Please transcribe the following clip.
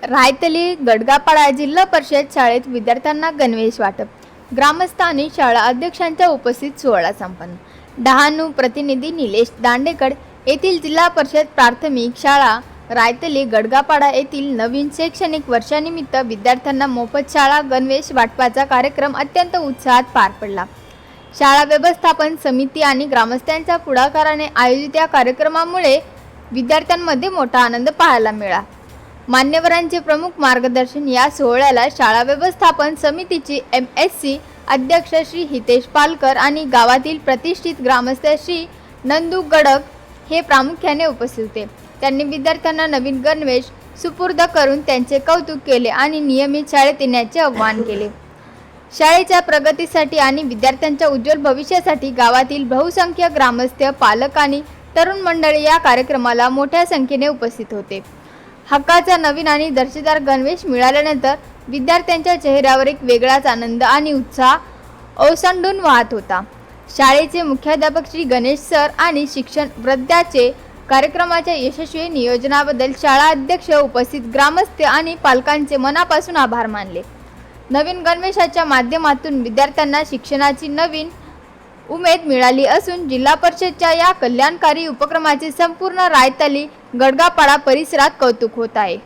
रायतली गडगापाडा जिल्हा परिषद शाळेत विद्यार्थ्यांना गणवेश वाटप. ग्रामस्थ आणि शाळा अध्यक्षांच्या उपस्थित सोहळा संपन्न. डहाणू प्रतिनिधी निलेश दांडेकर येथील जिल्हा परिषद प्राथमिक शाळा रायतली गडगापाडा येथील नवीन शैक्षणिक वर्षानिमित्त विद्यार्थ्यांना मोफत शाळा गणवेश वाटपाचा कार्यक्रम अत्यंत उत्साहात पार पडला. शाळा व्यवस्थापन समिती आणि ग्रामस्थांच्या पुढाकाराने आयोजित या कार्यक्रमामुळे विद्यार्थ्यांमध्ये मोठा आनंद पाहायला मिळाला. मान्यवरांचे प्रमुख मार्गदर्शन या सोहळ्याला शाळा व्यवस्थापन समितीचे MSC अध्यक्ष श्री हितेश पालकर आणि गावातील प्रतिष्ठित ग्रामस्थ श्री नंदू गडक हे प्रामुख्याने उपस्थित होते. त्यांनी विद्यार्थ्यांना नवीन गणवेश सुपूर्द करून त्यांचे कौतुक केले आणि नियमित शाळेत येण्याचे आवाहन केले. शाळेच्या प्रगतीसाठी आणि विद्यार्थ्यांच्या उज्ज्वल भविष्यासाठी गावातील बहुसंख्य ग्रामस्थ, पालक आणि तरुण मंडळी या कार्यक्रमाला मोठ्या संख्येने उपस्थित होते. हक्काचा नवीन आणि दर्जेदार गणवेश मिळाल्यानंतर विद्यार्थ्यांच्या चेहऱ्यावर एक वेगळाच आनंद आणि उत्साह ओसंडून वाहत होता. शाळेचे मुख्याध्यापक श्री गणेश सर आणि शिक्षण वृद्धाचे कार्यक्रमाच्या यशस्वी नियोजनाबद्दल शाळा अध्यक्ष, उपस्थित ग्रामस्थ आणि पालकांचे मनापासून आभार मानले. नवीन गणवेशाच्या माध्यमातून विद्यार्थ्यांना शिक्षणाची नवीन उमेद मिळाली असून जिल्हा परिषदच्या या कल्याणकारी उपक्रमाचे संपूर्ण रायतली गडगापाडा परिसरात कौतुक होत आहे.